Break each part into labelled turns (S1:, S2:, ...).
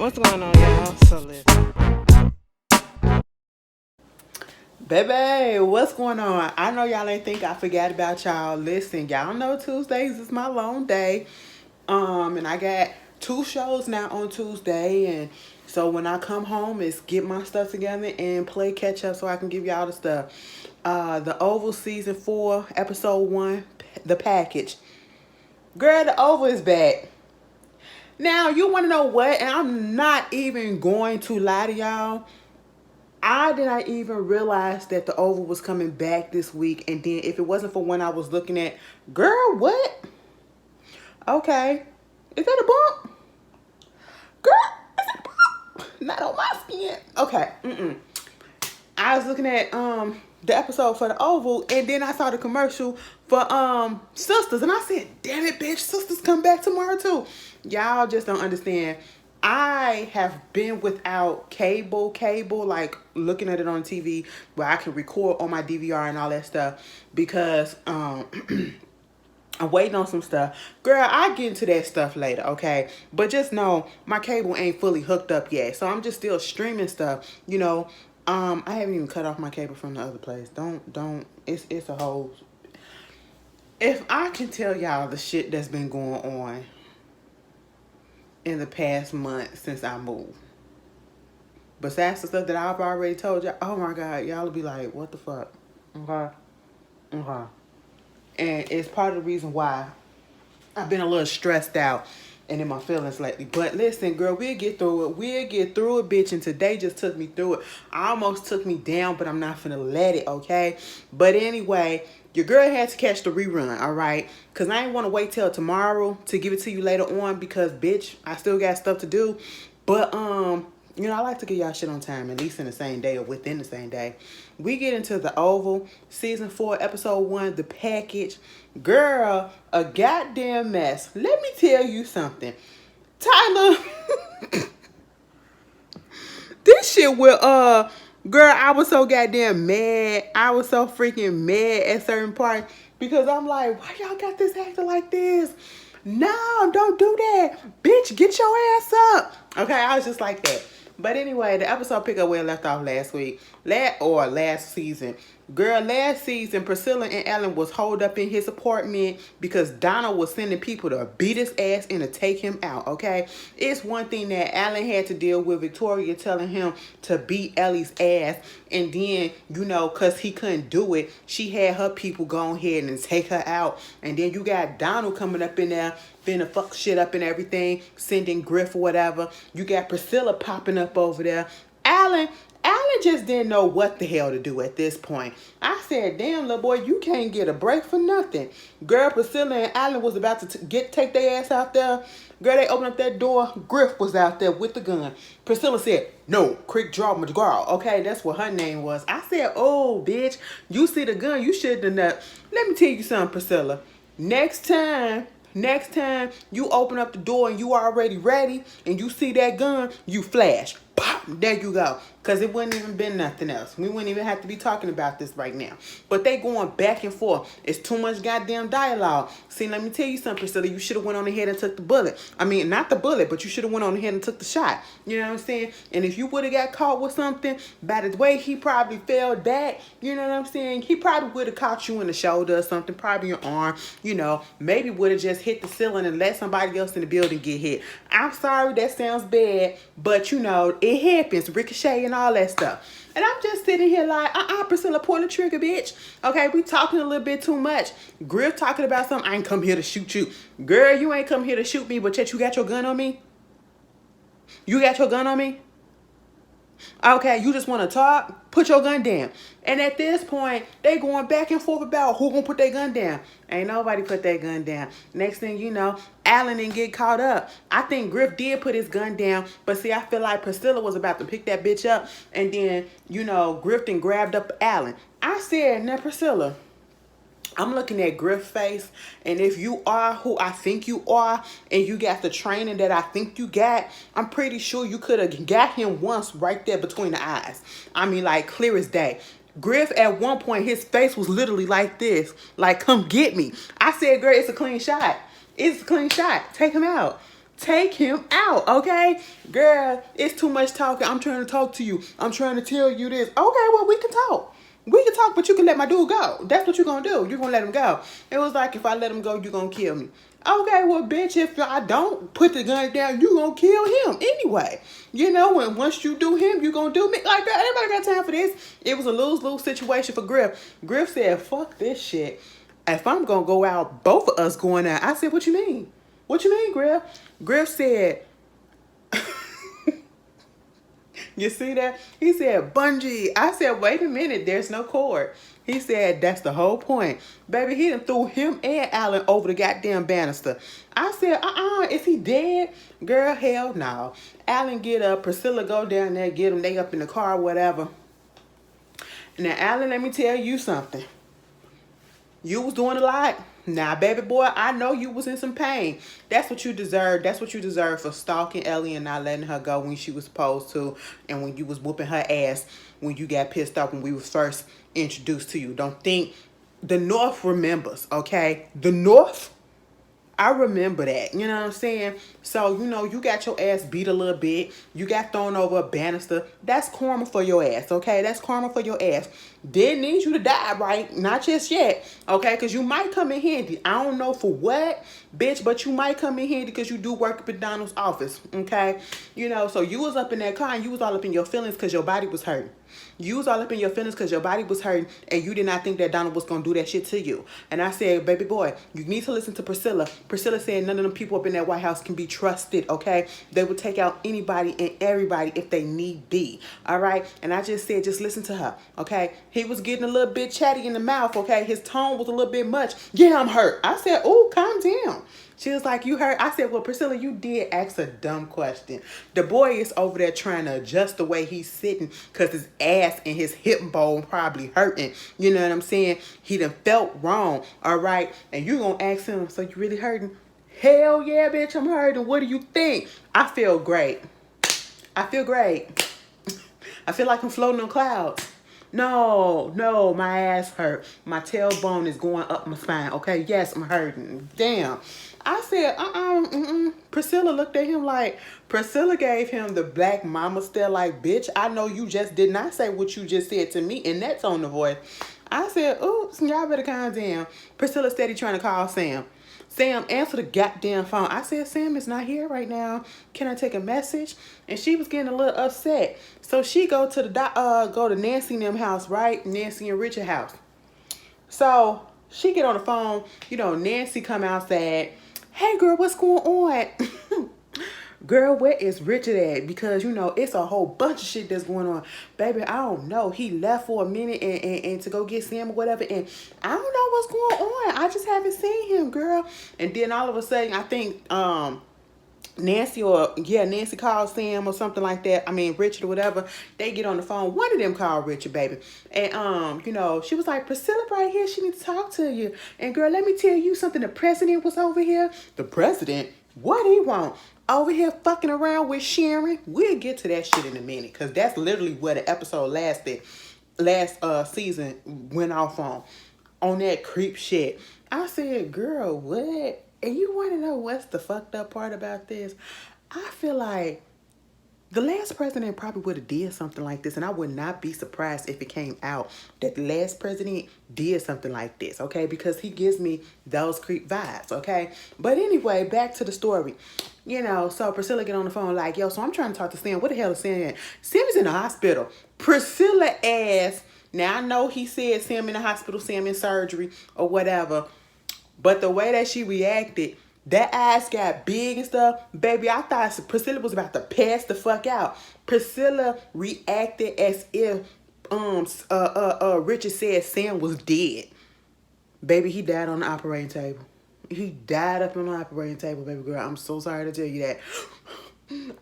S1: What's going on, y'all? So listen. Baby, what's going on? I know y'all ain't think I forgot about y'all. Listen, y'all know Tuesdays is my long day. And I got 2 shows now on Tuesday, and so when I come home it's get my stuff together and play catch up so I can give y'all the stuff. The Oval season 4, episode 1, the package. Girl, the Oval is back. Now you wanna know what? And I'm not even going to lie to y'all. I did not even realize that the Oval was coming back this week. And then if it wasn't for when I was looking at, girl, what? Okay. Is that a bump? Girl, is that a bump? Not on my skin. Okay. I was looking at the episode for the Oval, and then I saw the commercial for Sisters, and I said, damn it, bitch, Sisters come back tomorrow too. Y'all just don't understand. I have been without cable, like looking at it on TV where I can record on my DVR and all that stuff because I'm waiting on some stuff. Girl, I get into that stuff later, okay? But just know my cable ain't fully hooked up yet. So I'm just still streaming stuff, you know. I haven't even cut off my cable from the other place. Don't it's a whole. If I can tell y'all the shit that's been going on in the past month since I moved. Besides the stuff that I've already told y'all, oh my God, y'all will be like, what the fuck? Okay. And it's part of the reason why I've been a little stressed out and in my feelings lately. But listen, girl, we'll get through it. We'll get through it, bitch. And today just took me through it. Almost took me down, but I'm not finna let it, okay? But anyway, your girl had to catch the rerun, all right? Because I ain't want to wait till tomorrow to give it to you later on because, bitch, I still got stuff to do. But, you know, I like to give y'all shit on time, at least in the same day or within the same day. We get into the Oval, season 4, episode 1, the package. Girl, a goddamn mess. Let me tell you something. Tyler, this shit will, girl, I was so goddamn mad. I was so freaking mad at certain parts because I'm like, why y'all got this acting like this? No, don't do that. Bitch, get your ass up. Okay, I was just like that. But anyway, the episode pick up where it left off last week. Last season. Girl, last season, Priscilla and Alan was holed up in his apartment because Donald was sending people to beat his ass and to take him out, okay? It's one thing that Alan had to deal with Victoria telling him to beat Ellie's ass. And then, you know, because he couldn't do it, she had her people go ahead and take her out. And then you got Donald coming up in there, finna fuck shit up and everything, sending Griff or whatever. You got Priscilla popping up over there. Alan just didn't know what the hell to do at this point. I said, damn, little boy, you can't get a break for nothing. Girl, Priscilla and Alan was about to take their ass out there. Girl, they opened up that door. Griff was out there with the gun. Priscilla said, no, quick draw McGraw. Okay, that's what her name was. I said, oh, bitch, you see the gun, you should have done. Let me tell you something, Priscilla. Next time you open up the door and you already ready and you see that gun, you flash. Pop, there you go. Because it wouldn't even been nothing else. We wouldn't even have to be talking about this right now. But they going back and forth. It's too much goddamn dialogue. See, let me tell you something, Priscilla. You should have went on ahead and took the bullet. I mean, not the bullet, but you should have went on ahead and took the shot. You know what I'm saying? And if you would have got caught with something, by the way he probably fell back, you know what I'm saying? He probably would have caught you in the shoulder or something, probably your arm, you know. Maybe would have just hit the ceiling and let somebody else in the building get hit. I'm sorry, that sounds bad, but you know, it happens, ricochet and all that stuff. And I'm just sitting here like, Priscilla, pull the trigger, bitch. Okay, we talking a little bit too much. Griff talking about something, I ain't come here to shoot you. Girl, you ain't come here to shoot me, but yet you got your gun on me? You got your gun on me? Okay, you just want to talk? Put your gun down. And at this point, they going back and forth about who gonna put their gun down. Ain't nobody put their gun down. Next thing you know, Alan didn't get caught up. I think Griff did put his gun down, but see, I feel like Priscilla was about to pick that bitch up, and then, you know, Griff then grabbed up Alan. I said, now Priscilla, I'm looking at Griff's face, and if you are who I think you are, and you got the training that I think you got, I'm pretty sure you could have got him once right there between the eyes. I mean, like, clear as day. Griff, at one point, his face was literally like this. Like, come get me. I said, girl, it's a clean shot. It's a clean shot. Take him out. Take him out, okay? Girl, it's too much talking. I'm trying to talk to you. I'm trying to tell you this. Okay, well, we can talk. We can talk, but you can let my dude go. That's what you're going to do. You're going to let him go. It was like, if I let him go, you're going to kill me. Okay, well, bitch, if I don't put the gun down, you're going to kill him anyway. You know, and once you do him, you're going to do me. Like, girl, anybody got time for this? It was a lose-lose situation for Griff. Griff said, fuck this shit. If I'm going to go out, both of us going out. I said, what you mean? What you mean, Griff? Griff said, you see that? He said, bungee. I said, wait a minute, there's no cord. He said, that's the whole point. Baby, he done threw him and Alan over the goddamn banister. I said, is he dead? Girl, hell no. Alan get up, Priscilla go down there, get him, they up in the car, whatever. Now, Alan, let me tell you something. You was doing a lot. Now, baby boy, I know you was in some pain. That's what you deserve. That's what you deserve for stalking Ellie and not letting her go when she was supposed to, and when you was whooping her ass when you got pissed off when we was first introduced to you. Don't think the North remembers, okay? The North, I remember that. You know what I'm saying? So, you know, you got your ass beat a little bit. You got thrown over a banister. That's karma for your ass, okay? That's karma for your ass. Didn't need you to die, right? Not just yet, okay? Because you might come in handy. I don't know for what, bitch, but you might come in handy because you do work up at Donald's office, okay? You know, so you was up in that car and you was all up in your feelings because your body was hurting. You was all up in your feelings because your body was hurting and you did not think that Donald was going to do that shit to you. And I said, baby boy, you need to listen to Priscilla. Priscilla said none of them people up in that White House can be trusted, okay? They would take out anybody and everybody if they need be, all right? And I just said, just listen to her, okay? He was getting a little bit chatty in the mouth, okay? His tone was a little bit much. Yeah, I'm hurt. I said, oh, calm down. She was like, you hurt? I said, well, Priscilla, you did ask a dumb question. The boy is over there trying to adjust the way he's sitting because his ass and his hip bone probably hurting. You know what I'm saying? He done felt wrong, all right? And you gonna ask him, so you really hurting? Hell yeah, bitch, I'm hurting. What do you think? I feel great. I feel great. I feel like I'm floating on clouds. No, my ass hurt. My tailbone is going up my spine. Okay, yes, I'm hurting. Damn. I said, Priscilla looked at him like, Priscilla gave him the black mama stare like, bitch, I know you just did not say what you just said to me, and that's on the voice. I said, oops, y'all better calm down. Priscilla steady trying to call Sam. Sam, answer the goddamn phone. I said, Sam is not here right now. Can I take a message? And she was getting a little upset. So she go to Nancy and them house, right? Nancy and Richard house. So she get on the phone. You know, Nancy come outside. Hey, girl, what's going on? Girl, where is Richard at? Because, you know, it's a whole bunch of shit that's going on. Baby, I don't know. He left for a minute and to go get Sam or whatever. And I don't know what's going on. I just haven't seen him, girl. And then all of a sudden, I think Nancy called Sam or something like that. I mean, Richard or whatever. They get on the phone. One of them called Richard, baby. And, you know, she was like, Priscilla right here. She needs to talk to you. And, girl, let me tell you something. The president was over here. The president? What he want? Over here fucking around with Sharon. We'll get to that shit in a minute. Because that's literally where the episode last season went off on that creep shit. I said, girl, what? And you want to know what's the fucked up part about this? I feel like the last president probably would have did something like this, and I would not be surprised if it came out that the last president did something like this, okay? Because he gives me those creep vibes, okay? But anyway, back to the story. You know, so Priscilla get on the phone like, yo, so I'm trying to talk to Sam. What the hell is Sam at? Sam is in the hospital. Priscilla asked, now I know he said Sam in the hospital, Sam in surgery or whatever, but the way that she reacted, that eyes got big and stuff. Baby, I thought Priscilla was about to pass the fuck out. Priscilla reacted as if Richard said Sam was dead. Baby, he died on the operating table. He died up on the operating table, baby girl. I'm so sorry to tell you that.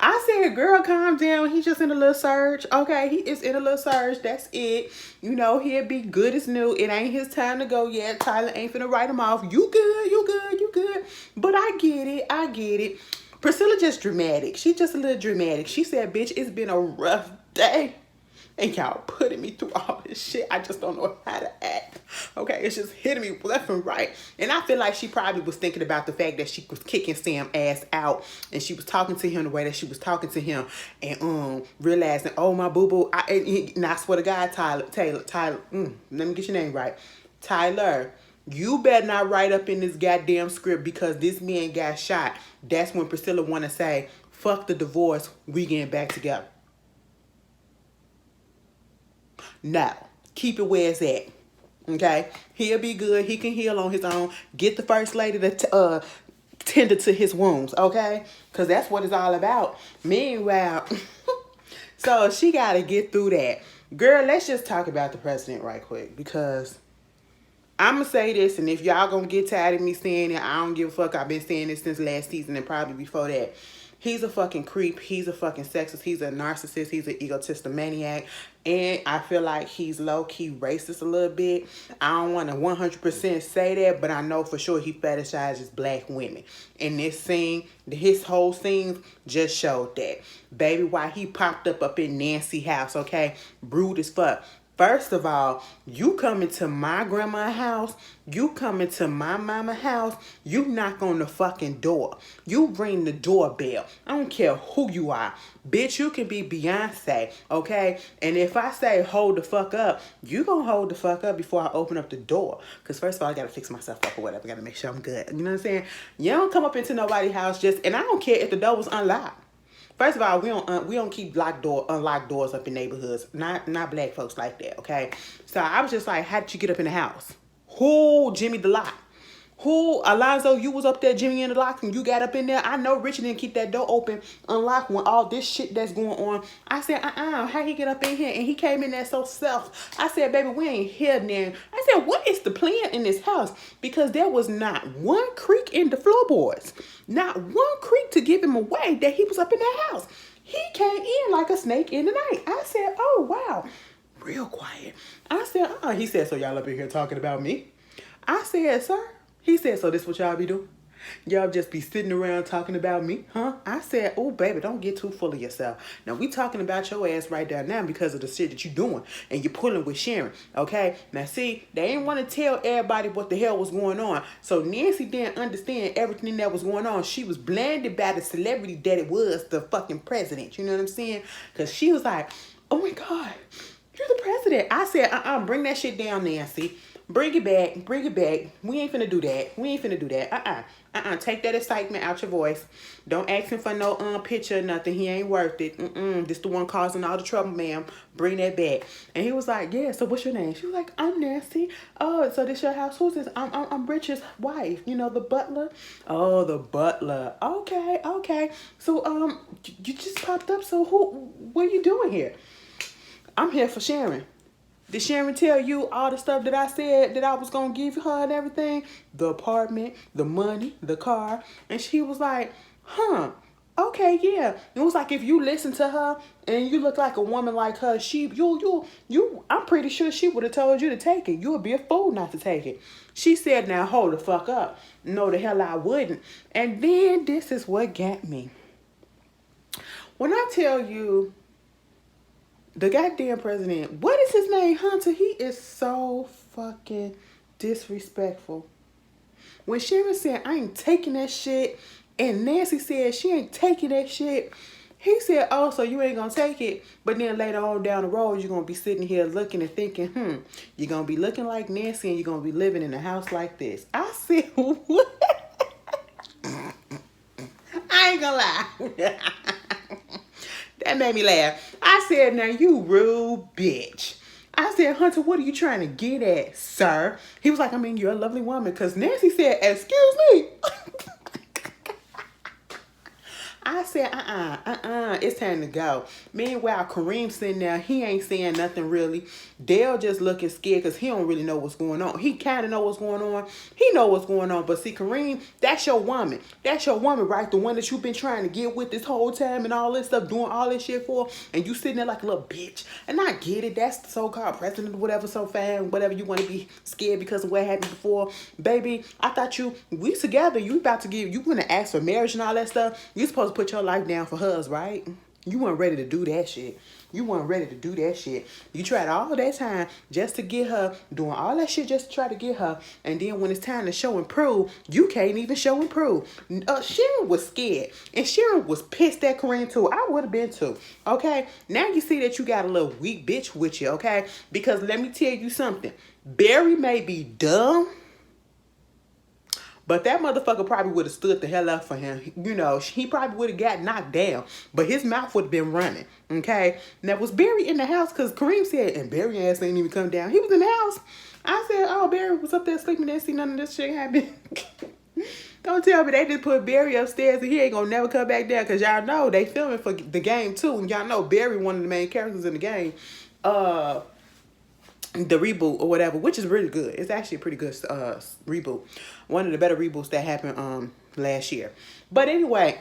S1: I said, girl, calm down. He's just in a little surge. Okay, he is in a little surge. That's it. You know, he'll be good as new. It ain't his time to go yet. Tyler ain't finna write him off. You good, you good, you good. But I get it. Priscilla just dramatic. She just a little dramatic. She said, bitch, it's been a rough day. And y'all putting me through all this shit. I just don't know how to act. Okay, it's just hitting me left and right. And I feel like she probably was thinking about the fact that she was kicking Sam ass out, and she was talking to him the way that she was talking to him, and realizing, oh my boo boo. And I swear to God, Tyler, let me get your name right, Tyler. You better not write up in this goddamn script because this man got shot. That's when Priscilla want to say, fuck the divorce, we getting back together. No, keep it where it's at. Okay? He'll be good. He can heal on his own. Get the first lady to tender to his wounds. Okay? Because that's what it's all about. Meanwhile, so she got to get through that. Girl, let's just talk about the president right quick, because I'm going to say this, and if y'all going to get tired of me saying it, I don't give a fuck. I've been saying this since last season and probably before that. He's a fucking creep. He's a fucking sexist. He's a narcissist. He's an egotistic maniac. And I feel like he's low-key racist a little bit. I don't want to 100% say that, but I know for sure he fetishizes black women. And this scene, his whole scenes just showed that. Baby, why he popped up in Nancy's house, okay? Rude as fuck. First of all, you come into my grandma's house, you come into my mama's house, you knock on the fucking door. You ring the doorbell. I don't care who you are. Bitch, you can be Beyonce, okay? And if I say hold the fuck up, you gonna hold the fuck up before I open up the door. Because first of all, I gotta fix myself up or whatever. I gotta make sure I'm good. You know what I'm saying? You don't come up into nobody's house and I don't care if the door was unlocked. First of all, we don't keep unlocked doors up in neighborhoods. Not black folks like that, okay? So I was just like, how did you get up in the house? Who Jimmy the lock? Who Alonzo? You was up there, Jimmy in the lock, and you got up in there. I know Richard didn't keep that door open, unlocked when all this shit that's going on. I said, how he get up in here? And he came in there so self. I said, baby, we ain't here then. I said, what is the plan in this house? Because there was not one creak in the floorboards. Not one creak to give him away that he was up in that house. He came in like a snake in the night. I said, oh, wow. Real quiet. I said, He said, so y'all up in here talking about me? I said, sir. He said, so this what y'all be doing? Y'all just be sitting around talking about me, huh? I said, oh, baby, don't get too full of yourself. Now, we talking about your ass right there now because of the shit that you doing and you pulling with Sharon, okay? Now, see, they didn't want to tell everybody what the hell was going on. So, Nancy didn't understand everything that was going on. She was blinded by the celebrity that it was, the fucking president. You know what I'm saying? Because she was like, oh, my God, you're the president. I said, bring that shit down, Nancy. Bring it back. Bring it back. We ain't finna do that. We ain't finna do that. Take that excitement out your voice. Don't ask him for no picture or nothing. He ain't worth it. This the one causing all the trouble, ma'am. Bring that back. And he was like, yeah, so what's your name? She was like, I'm Nancy. Oh, so this your house? Who's this? I'm Richard's wife. You know, the butler. Oh, the butler. Okay. So, you just popped up. So what are you doing here? I'm here for Sharon. Did Sharon tell you all the stuff that I said that I was going to give her and everything? The apartment, the money, the car. And she was like, okay, yeah. It was like if you listen to her and you look like a woman like her, I'm pretty sure she would have told you to take it. You would be a fool not to take it. She said, now hold the fuck up. No, the hell I wouldn't. And then this is what got me. When I tell you, the goddamn president, what is his name, Hunter? He is so fucking disrespectful. When Sharon said, I ain't taking that shit, and Nancy said she ain't taking that shit, he said, oh, so you ain't gonna take it, but then later on down the road, you're gonna be sitting here looking and thinking, you're gonna be looking like Nancy and you're gonna be living in a house like this. I said, what? I ain't gonna lie. That made me laugh. I said, now you rude bitch. I said, Hunter, what are you trying to get at, sir? He was like, I mean, you're a lovely woman. Because Nancy said, excuse me. I said, it's time to go. Meanwhile, Kareem sitting there, he ain't saying nothing really. Dale just looking scared because he don't really know what's going on. He kind of know what's going on. He know what's going on. But see, Kareem, that's your woman. That's your woman, right? The one that you've been trying to get with this whole time and all this stuff, doing all this shit for. And you sitting there like a little bitch. And I get it. That's the so-called president, whatever, so fine, whatever you want to be scared because of what happened before. Baby, I thought we together. You about to you going to ask for marriage and all that stuff. You supposed to put your life down for hers, right? You weren't ready to do that shit. You weren't ready to do that shit. You tried all that time just to get her, doing all that shit just to try to get her. And then when it's time to show and prove, you can't even show and prove. Sharon was scared. And Sharon was pissed at Corinne too. I would have been too. Okay? Now you see that you got a little weak bitch with you, okay? Because let me tell you something. Barry may be dumb, but that motherfucker probably would have stood the hell up for him. You know, he probably would have got knocked down. But his mouth would have been running. Okay? Now, was Barry in the house? Because Kareem said, and Barry ass ain't even come down. He was in the house. I said, oh, Barry was up there sleeping. Didn't see none of this shit happen. Don't tell me they just put Barry upstairs and he ain't gonna never come back down. Because y'all know they filming for the game too. And y'all know Barry one of the main characters in the game. The reboot or whatever, which is really good. It's actually a pretty good reboot. One of the better reboots that happened last year. But anyway,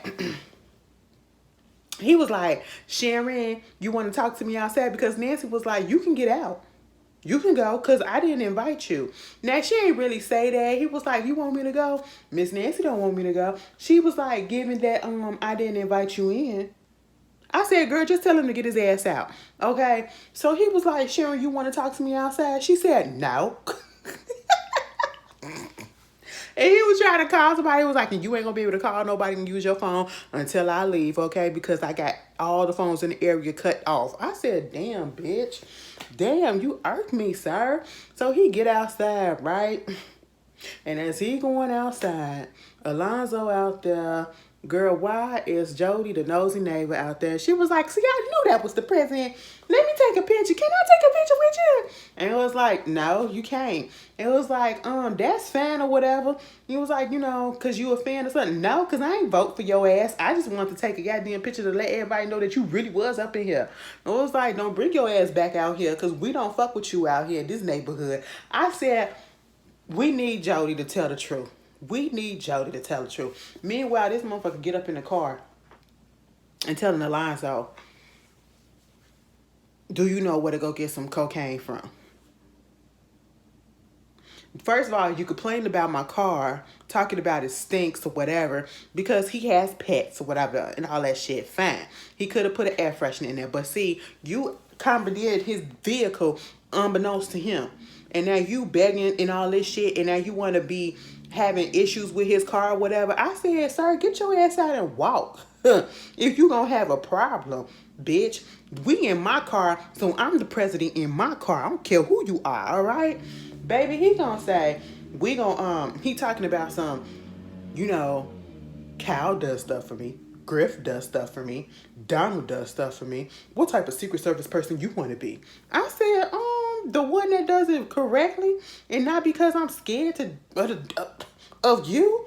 S1: he was like, Sharon, you want to talk to me outside? Because Nancy was like, you can get out. You can go because I didn't invite you. Now, she ain't really say that. He was like, you want me to go? Miss Nancy don't want me to go. She was like, given that I didn't invite you in. I said, girl, just tell him to get his ass out. Okay? So he was like, Sharon, you want to talk to me outside? She said, no. And he was trying to call somebody. He was like, you ain't going to be able to call nobody and use your phone until I leave, okay? Because I got all the phones in the area cut off. I said, damn, bitch. Damn, you irked me, sir. So he get outside, right? And as he going outside, Alonzo out there, girl, why is Jody, the nosy neighbor, out there? She was like, see, I knew that was the president. Let me take a picture. Can I take a picture with you? And it was like, no, you can't. It was like, that's fine or whatever. He was like, you know, because you a fan or something. No, because I ain't vote for your ass. I just wanted to take a goddamn picture to let everybody know that you really was up in here. It was like, don't bring your ass back out here because we don't fuck with you out here in this neighborhood. I said, we need Jody to tell the truth. We need Jody to tell the truth. Meanwhile, this motherfucker get up in the car and telling Alonzo, do you know where to go get some cocaine from? First of all, you complained about my car, talking about it stinks or whatever, because he has pets or whatever and all that shit. Fine. He could have put an air freshener in there. But see, you commandeered his vehicle unbeknownst to him. And now you begging and all this shit, and now you want to be having issues with his car or whatever. I said, sir, get your ass out and walk. If you gonna have a problem, bitch, we in my car, so I'm the president in my car. I don't care who you are, all right? Baby, he gonna say, we gonna, he talking about some, you know, Cal does stuff for me. Griff does stuff for me. Donald does stuff for me. What type of Secret Service person you want to be? I said, the one that does it correctly, and not because I'm scared of you.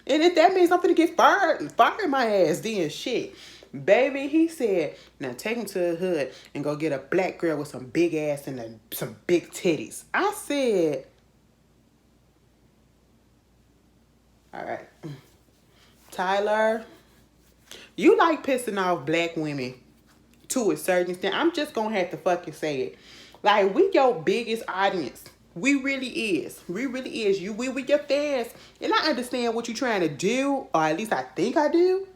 S1: And if that means I'm gonna get fired my ass, then shit. Baby, he said, now take him to the hood and go get a black girl with some big ass and some big titties. I said, all right, Tyler, you like pissing off black women to a certain extent. I'm just gonna have to fucking say it. Like, we your biggest audience. We really is. We really is. We with your fans. And I understand what you're trying to do, or at least I think I do.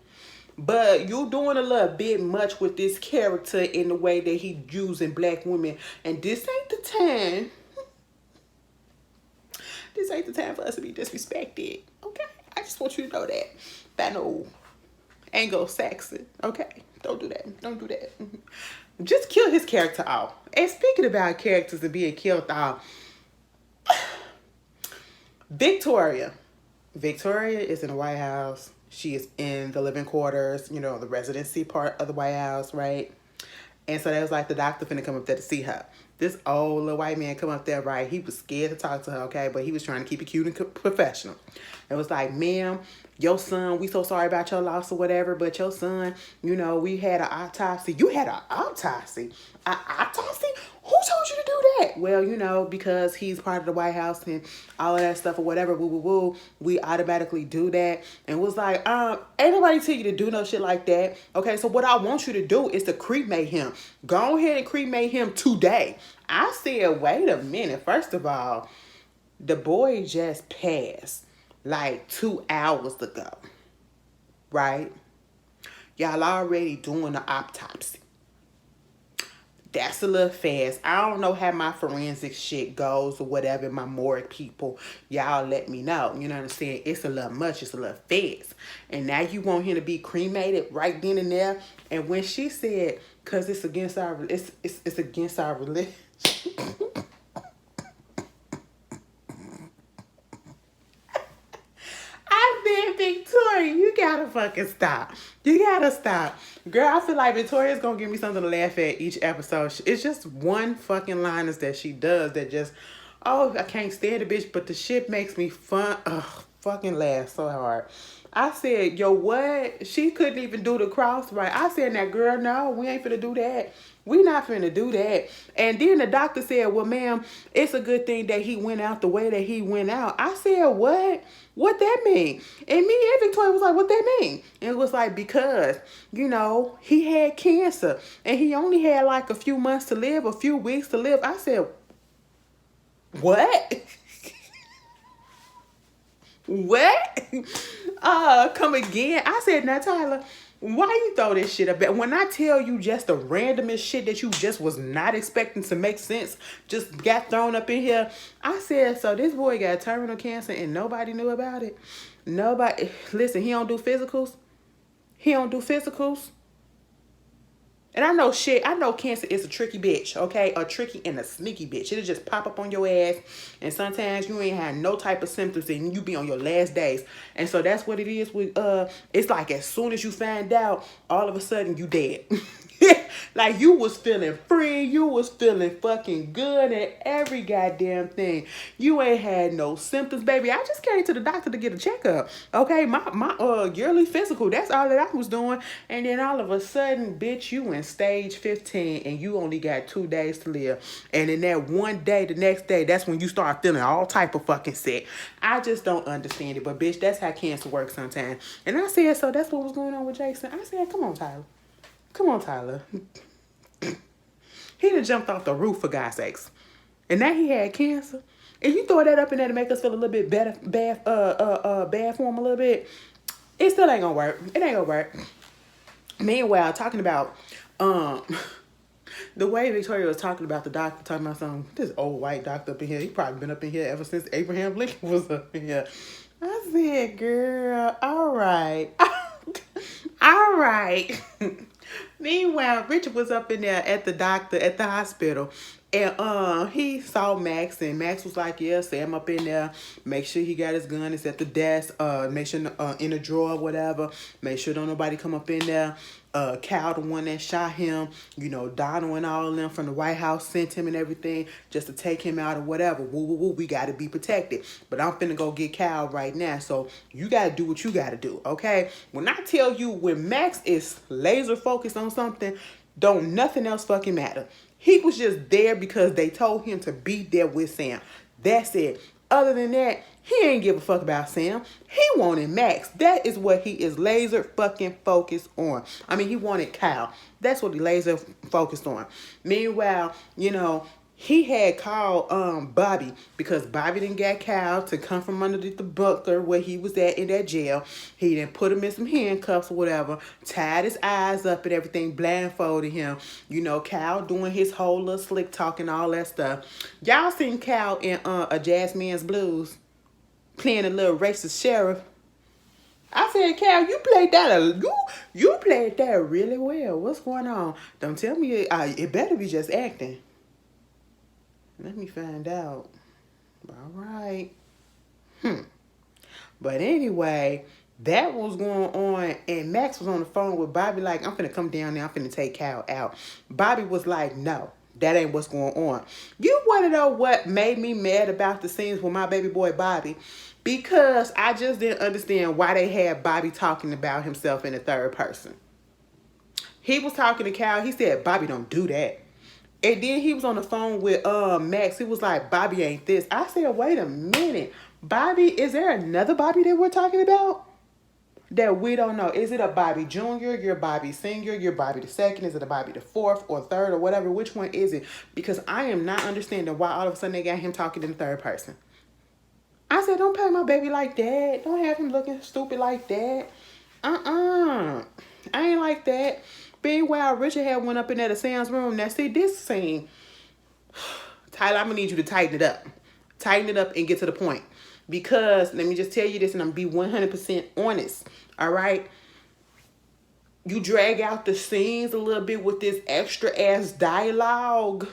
S1: But you're doing a little bit much with this character in the way that he using black women. And this ain't the time. This ain't the time for us to be disrespected. Okay? I just want you to know that. By no Anglo-Saxon. Okay? Don't do that. Don't do that. Just kill his character off. And speaking about characters and being killed off, Victoria is in the White House. She is in the living quarters, you know, the residency part of the White House, right? And so that was like the doctor finna come up there to see her. This old little white man come up there, right? He was scared to talk to her, okay? But he was trying to keep it cute and professional. It was like, ma'am, your son, we so sorry about your loss or whatever, but your son, you know, we had an autopsy. You had an autopsy? An autopsy? Who told you to do that? Well, you know, because he's part of the White House and all of that stuff or whatever, woo, woo, woo, we automatically do that. And was like, ain't nobody tell you to do no shit like that. Okay, so what I want you to do is to cremate him. Go ahead and cremate him today. I said, wait a minute. First of all, the boy just passed like 2 hours ago, right? Y'all already doing the autopsy. That's a little fast. I don't know how my forensic shit goes or whatever. My morgue people, y'all let me know. You know what I'm saying? It's a little much. It's a little fast. And now you want him to be cremated right then and there. And when she said, "Cause it's against our it's against our religion." I said, Victoria, you gotta fucking stop. You gotta stop. Girl, I feel like Victoria's gonna give me something to laugh at each episode. It's just one fucking liners that she does that just, oh, I can't stand the bitch, but the shit makes me fun. Ugh, fucking laugh so hard. I said, yo, what? She couldn't even do the cross right. I said, now, girl, no, we ain't finna do that. We not finna do that. And then the doctor said, well, ma'am, it's a good thing that he went out the way that he went out. I said, what? What that mean? And me and Victoria was like, what that mean? And it was like, because, you know, he had cancer and he only had like a few months to live, a few weeks to live. I said, what? What? Come again? I said, now, Tyler, why you throw this shit up? When I tell you just the randomest shit that you just was not expecting to make sense, just got thrown up in here. I said, so this boy got terminal cancer and nobody knew about it? Nobody. Listen, he don't do physicals. He don't do physicals. And I know shit, I know cancer is a tricky bitch, okay? A tricky and a sneaky bitch. It'll just pop up on your ass. And sometimes you ain't had no type of symptoms and you be on your last days. And so that's what it is with, it's like as soon as you find out, all of a sudden you dead. Like you was feeling free, you was feeling fucking good at every goddamn thing. You ain't had no symptoms, baby. I just came to the doctor to get a checkup. Okay, my yearly physical, that's all that I was doing. And then all of a sudden, bitch, you in stage 15 and you only got 2 days to live. And in that one day, the next day, that's when you start feeling all type of fucking sick. I just don't understand it. But bitch, that's how cancer works sometimes. And I said, so that's what was going on with Jason. I said, come on, Tyler. Come on, Tyler. He done jumped off the roof for God's sakes. And now he had cancer. And you throw that up in there to make us feel a little bit better, bad for him a little bit. It still ain't gonna work. It ain't gonna work. Meanwhile, talking about the way Victoria was talking about the doctor, talking about this old white doctor up in here. He probably been up in here ever since Abraham Lincoln was up in here. I said, girl, all right. All right. Meanwhile, Richard was up in there at the hospital, and he saw Max, and Max was like, yeah, Sam up in there, make sure he got his gun, it's at the desk, make sure in a drawer, whatever, make sure don't nobody come up in there. Cal, the one that shot him, you know, Donald and all of them from the White House sent him and everything just to take him out or whatever. Woo, woo, woo, we got to be protected. But I'm finna go get Cal right now, so you got to do what you got to do, okay? When I tell you, when Max is laser focused on something, don't nothing else fucking matter. He was just there because they told him to be there with Sam. That's it. Other than that, he ain't give a fuck about Sam. He wanted Max. That is what he is laser fucking focused on. I mean, he wanted Kyle. That's what he laser focused on. Meanwhile, you know, he had called Bobby because Bobby didn't get Kyle to come from underneath the bunker where he was at in that jail. He didn't put him in some handcuffs or whatever, tied his eyes up and everything, blindfolded him. You know, Kyle doing his whole little slick talk and all that stuff. Y'all seen Kyle in A Jazzman's Blues playing a little racist sheriff. I said, Cal, you played that really well. What's going on? Don't tell me it better be just acting. Let me find out. All right. But anyway, that was going on, and Max was on the phone with Bobby like, I'm finna come down there, I'm finna take Cal out. Bobby was like, no, that ain't what's going on. You want to know what made me mad about the scenes with my baby boy Bobby? Because I just didn't understand why they had Bobby talking about himself in the third person. He was talking to Cal, he said, Bobby don't do that. And then he was on the phone with Max. He was like, Bobby ain't this. I said, wait a minute. Bobby, is there another Bobby that we're talking about that we don't know? Is it a Bobby Jr., your Bobby Senior, your Bobby the second? Is it a Bobby the fourth or third or whatever? Which one is it? Because I am not understanding why all of a sudden they got him talking in the third person. I said, don't play my baby like that. Don't have him looking stupid like that. I ain't like that. Meanwhile, Richard had went up in there to Sam's room. Now, see, this scene, Tyler, I'm going to need you to tighten it up. Tighten it up and get to the point. Because, let me just tell you this, and I'm going to be 100% honest. All right? You drag out the scenes a little bit with this extra-ass dialogue.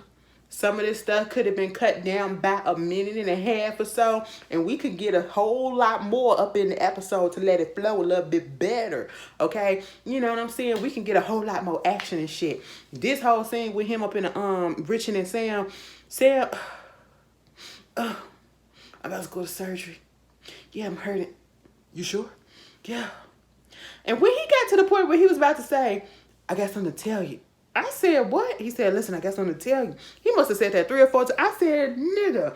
S1: Some of this stuff could have been cut down by a minute and a half or so, and we could get a whole lot more up in the episode to let it flow a little bit better, okay? You know what I'm saying? We can get a whole lot more action and shit. This whole scene with him up in the Richard and Sam, I'm about to go to surgery. Yeah, I'm hurting. You sure? Yeah. And when he got to the point where he was about to say, I got something to tell you. I said, what? He said, listen, I got something to tell you. He must have said that 3 or 4 times. I said, nigga,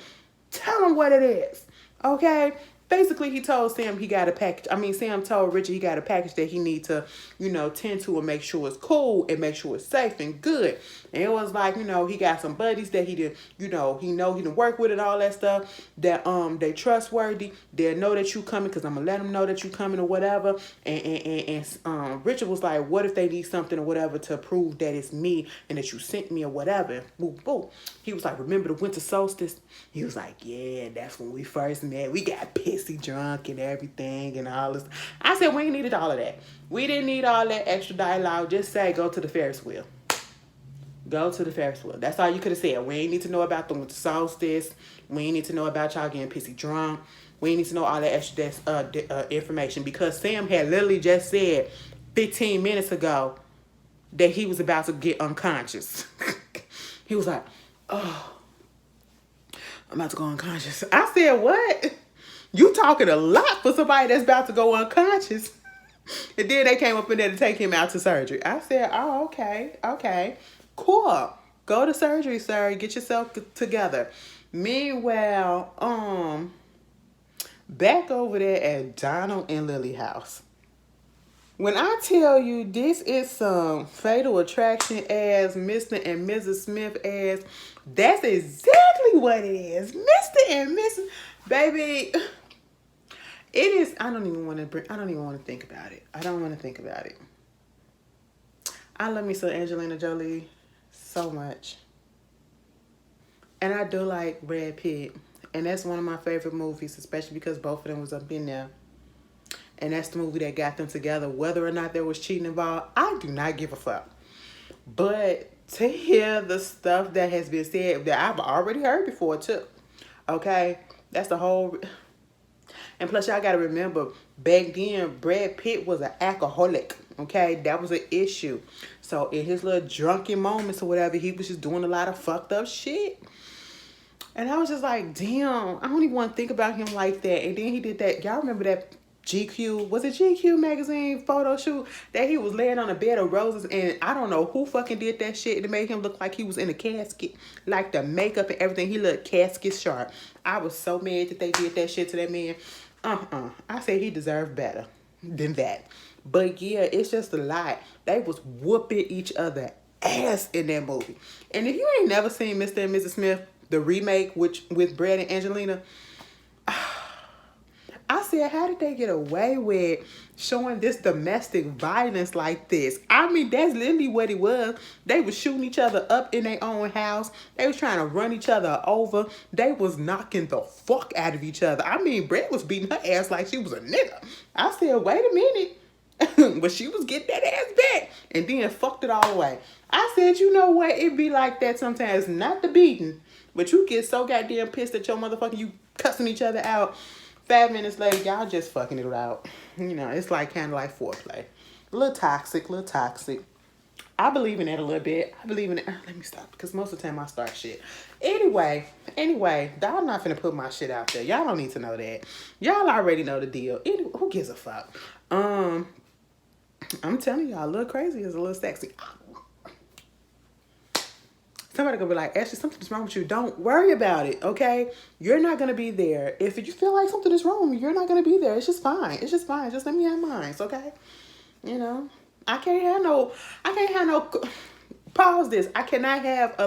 S1: tell him what it is. Okay? Basically, he told Sam he got a package. I mean, Sam told Richard he got a package that he need to, you know, tend to and make sure it's cool and make sure it's safe and good. And it was like, you know, he got some buddies that he did, you know he done work with and all that stuff. That they trustworthy. They'll know that you coming because I'm gonna let them know that you coming or whatever. And Richard was like, what if they need something or whatever to prove that it's me and that you sent me or whatever. Boom, boom. He was like, remember the winter solstice? He was like, yeah, that's when we first met. We got pissy drunk and everything and all this. I said, we ain't needed all of that. We didn't need all that extra dialogue. Just say, go to the Ferris wheel. Go to the Ferris wheel. That's all you could have said. We ain't need to know about the winter solstice. We ain't need to know about y'all getting pissy drunk. We ain't need to know all that extra information because Sam had literally just said 15 minutes ago that he was about to get unconscious. He was like, oh, I'm about to go unconscious. I said, what? You talking a lot for somebody that's about to go unconscious. And then they came up in there to take him out to surgery. I said, oh, okay. Cool. Go to surgery, sir. Get yourself together. Meanwhile, back over there at Donald and Lily house. When I tell you this is some Fatal Attraction ass, Mr. and Mrs. Smith ass, that's exactly what it is. Mr. and Mrs. Baby, it is. I don't even want to think about it. I don't want to think about it. I love me some Angelina Jolie so much. And I do like Brad Pitt. And that's one of my favorite movies, especially because both of them was up in there. And that's the movie that got them together. Whether or not there was cheating involved, I do not give a fuck. But to hear the stuff that has been said that I've already heard before too. Okay? That's the whole... And plus, y'all got to remember, back then, Brad Pitt was an alcoholic. Okay? That was an issue. So in his little drunken moments or whatever, he was just doing a lot of fucked up shit. And I was just like, damn, I don't even want to think about him like that. And then he did that. Y'all remember that GQ, was it GQ magazine photo shoot that he was laying on a bed of roses, and I don't know who fucking did that shit to make him look like he was in a casket, like the makeup and everything. He looked casket sharp. I was so mad that they did that shit to that man. I said he deserved better than that. But yeah, it's just a lot. They was whooping each other ass in that movie. And if you ain't never seen Mr. and Mrs. Smith, the remake with Brad and Angelina, I said, how did they get away with showing this domestic violence like this? I mean, that's literally what it was. They was shooting each other up in their own house. They was trying to run each other over. They was knocking the fuck out of each other. I mean, Brett was beating her ass like she was a nigga. I said, wait a minute. But she was getting that ass back and then fucked it all away. I said, you know what? It be like that sometimes. Not the beating, but you get so goddamn pissed at your motherfucker, you cussing each other out. 5 minutes later, y'all just fucking it out. You know, it's like kind of like foreplay. A little toxic. I believe in that a little bit. I believe in it. Let me stop, because most of the time I start shit. Anyway, y'all not finna put my shit out there. Y'all don't need to know that. Y'all already know the deal. Anyway, who gives a fuck? I'm telling y'all, a little crazy is a little sexy. Somebody gonna be like, Ashley, something's wrong with you. Don't worry about it, okay? You're not gonna be there. If you feel like something is wrong with you, you're not gonna be there. It's just fine. Just let me have mine, okay? You know, I can't have no, pause this. I cannot have a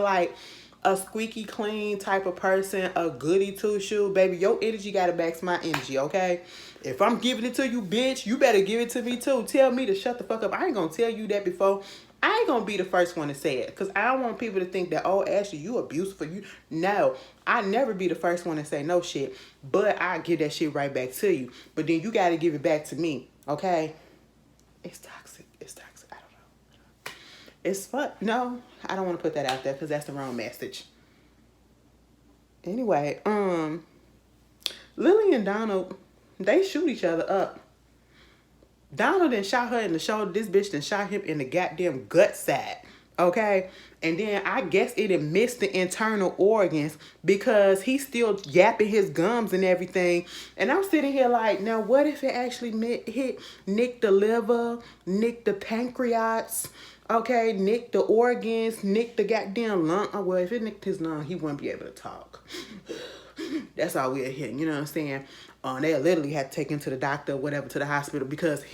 S1: a squeaky clean type of person, a goody two shoe, baby, your energy gotta match my energy, okay? If I'm giving it to you, bitch, you better give it to me too. Tell me to shut the fuck up. I ain't gonna tell you that before. I ain't gonna be the first one to say it, because I don't want people to think that, oh, Ashley, you abusive for you. No, I never be the first one to say no shit, but I give that shit right back to you. But then you gotta give it back to me, okay? It's toxic. It's toxic. I don't know. It's fun. No, I don't want to put that out there because that's the wrong message. Anyway, Lily and Donald, they shoot each other up. Donald then shot her in the shoulder. This bitch then shot him in the goddamn gut side. Okay? And then I guess it had missed the internal organs because he's still yapping his gums and everything. And I'm sitting here like, now what if it actually hit nick the liver, nick the pancreas, okay, nick the organs, nick the goddamn lung. Oh, well, if it nicked his lung, he wouldn't be able to talk. That's all we're hitting, you know what I'm saying? They literally had to take him to the doctor or whatever, to the hospital, because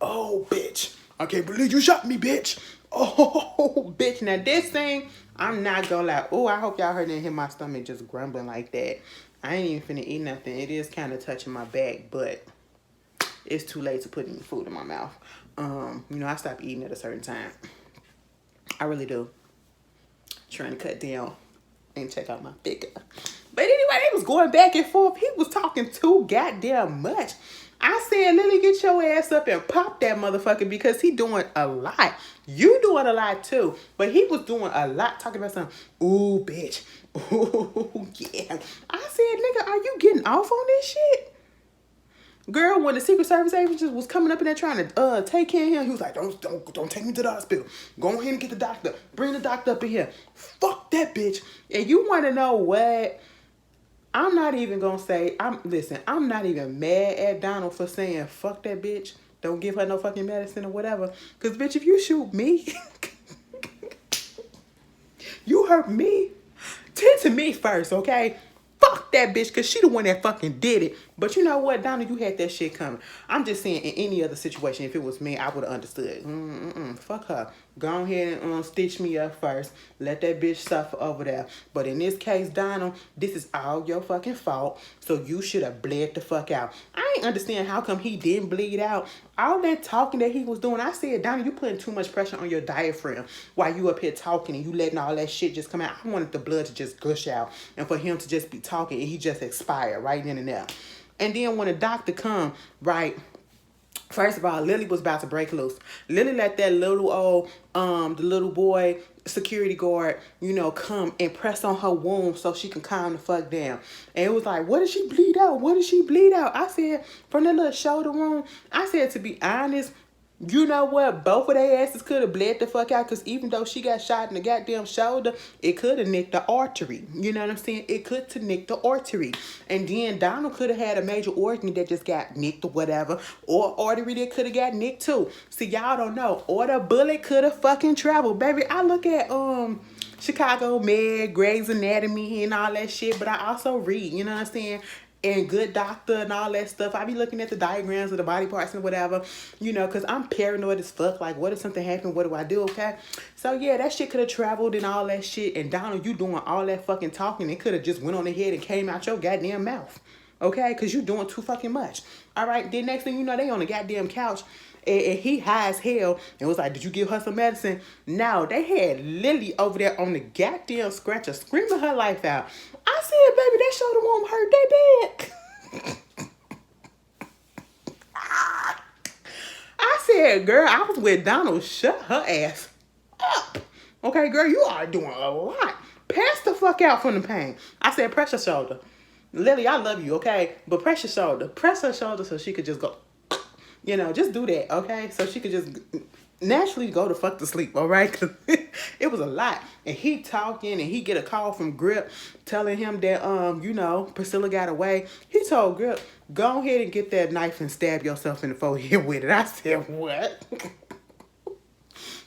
S1: oh, bitch, I can't believe you shot me, bitch. Oh, bitch. Now, this thing, I'm not gonna lie. Oh, I hope y'all heard it hit my stomach just grumbling like that. I ain't even finna eat nothing. It is kind of touching my back, but it's too late to put any food in my mouth. I stop eating at a certain time. I really do. Trying to cut down and check out my figure. But anyway, they was going back and forth. He was talking too goddamn much. I said, Lily, get your ass up and pop that motherfucker, because he doing a lot. You doing a lot too. But he was doing a lot, talking about something. Ooh, bitch. Ooh, yeah. I said, nigga, are you getting off on this shit? Girl, when the Secret Service agents was coming up in there trying to take care of him, he was like, don't take me to the hospital. Go ahead and get the doctor. Bring the doctor up in here. Fuck that bitch. And you want to know what? I'm not even going to say, I'm not even mad at Donald for saying, fuck that bitch. Don't give her no fucking medicine or whatever. Because, bitch, if you shoot me, you hurt me. Tend to me first, okay? Fuck that bitch, because she the one that fucking did it. But you know what, Donald, you had that shit coming. I'm just saying, in any other situation, if it was me, I would have understood. Fuck her. Go ahead and stitch me up first. Let that bitch suffer over there. But in this case, Donald, this is all your fucking fault. So you should have bled the fuck out. I ain't understand how come he didn't bleed out. All that talking that he was doing, I said, Donald, you putting too much pressure on your diaphragm while you up here talking and you letting all that shit just come out. I wanted the blood to just gush out and for him to just be talking and he just expired right then and there. And then when the doctor come, right, first of all, Lily was about to break loose. Lily let that little old, the little boy security guard, come and press on her wound so she can calm the fuck down. And it was like, what did she bleed out? What did she bleed out? I said, from that little shoulder wound, I said, to be honest, you know what? Both of their asses could have bled the fuck out, because even though she got shot in the goddamn shoulder, it could have nicked the artery. You know what I'm saying? It could have nicked the artery. And then Donald could have had a major organ that just got nicked or whatever, or artery that could have got nicked too. See, y'all don't know. Or the bullet could have fucking traveled. Baby, I look at Chicago Med, Grey's Anatomy and all that shit, but I also read, you know what I'm saying? And Good Doctor and all that stuff. I be looking at the diagrams of the body parts and whatever, because I'm paranoid as fuck. Like, what if something happened? What do I do, okay? So, yeah, that shit could have traveled and all that shit. And Donald, you doing all that fucking talking. It could have just went on the head and came out your goddamn mouth, okay? Because you doing too fucking much. All right, then next thing you know, they on the goddamn couch. And he high as hell and was like, did you give her some medicine? No, they had Lily over there on the goddamn scratcher screaming her life out. I said, baby, that shoulder won't hurt that bad. I said, girl, I was with Donald. Shut her ass up. Okay, girl, you are doing a lot. Pass the fuck out from the pain. I said, press your shoulder. Lily, I love you, okay? But press your shoulder. Press her shoulder so she could just go. Just do that, okay? So she could just naturally go to fuck to sleep, all right? Because it was a lot. And he talking, and he get a call from Grip telling him that, Priscilla got away. He told Grip, go ahead and get that knife and stab yourself in the forehead with it. I said, what?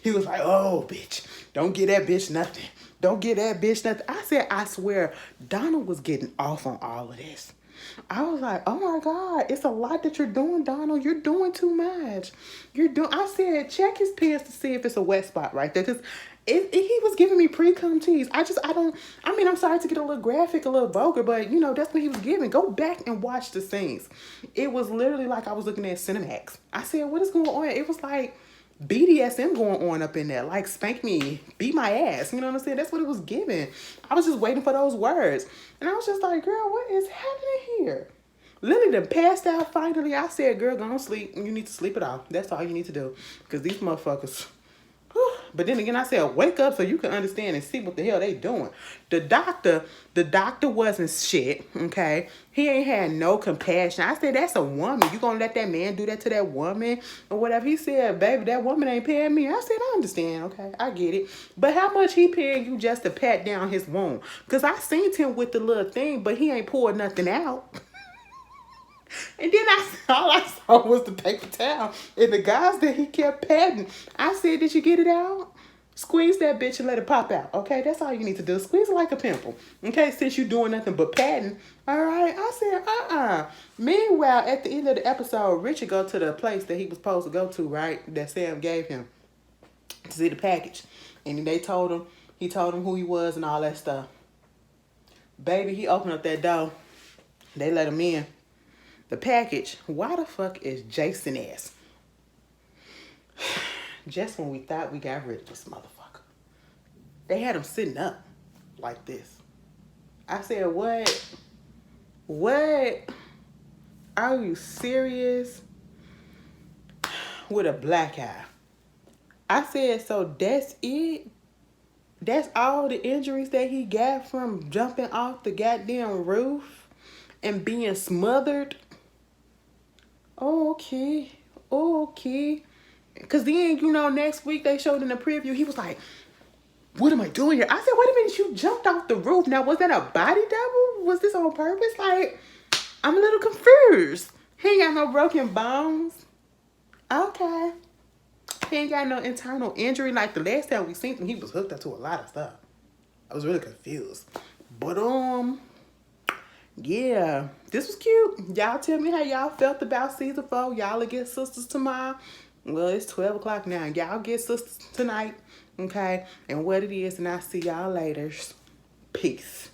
S1: He was like, oh, bitch, don't get that bitch nothing. Don't get that bitch nothing. I said, I swear, Donald was getting off on all of this. I was like, oh my God, it's a lot that you're doing, Donald. You're doing too much. I said, check his pants to see if it's a wet spot right there. Because he was giving me pre-cum tease. I'm sorry to get a little graphic, a little vulgar, but that's what he was giving. Go back and watch the scenes. It was literally like I was looking at Cinemax. I said, what is going on? It was like BDSM going on up in there. Like, spank me, beat my ass. You know what I'm saying? That's what it was giving. I was just waiting for those words. And I was just like, girl, what is happening here? Lily done passed out finally. I said, girl, go on sleep. You need to sleep it off. That's all you need to do. Because these motherfuckers. Whew. But then again, I said, wake up so you can understand and see what the hell they doing. The doctor wasn't shit, okay? He ain't had no compassion. I said, that's a woman. You gonna let that man do that to that woman or whatever? He said, baby, that woman ain't paying me. I said, I understand, okay? I get it. But how much he paying you just to pat down his wound? Because I seen him with the little thing, but he ain't poured nothing out. And then all I saw was the paper towel and the guys that he kept patting. I said, did you get it out? Squeeze that bitch and let it pop out. Okay, that's all you need to do. Squeeze it like a pimple. Okay, since you doing nothing but patting. All right, I said, Meanwhile, at the end of the episode, Richard go to the place that he was supposed to go to, right? That Sam gave him to see the package. And then he told him who he was and all that stuff. Baby, he opened up that door. They let him in. The package, why the fuck is Jason ass? Just when we thought we got rid of this motherfucker. They had him sitting up like this. I said, what? What? Are you serious? With a black eye. I said, so that's it? That's all the injuries that he got from jumping off the goddamn roof and being smothered? Okay. Because then, next week they showed in the preview, he was like, what am I doing here? I said, wait a minute, you jumped off the roof. Now, was that a body double? Was this on purpose? Like, I'm a little confused. He ain't got no broken bones. Okay. He ain't got no internal injury. Like the last time we seen him, he was hooked up to a lot of stuff. I was really confused. But, yeah, this was cute. Y'all tell me how y'all felt about season 4. Y'all will get sisters tomorrow. Well, it's 12 o'clock now. Y'all get sisters tonight, okay? And what it is, and I'll see y'all later. Peace.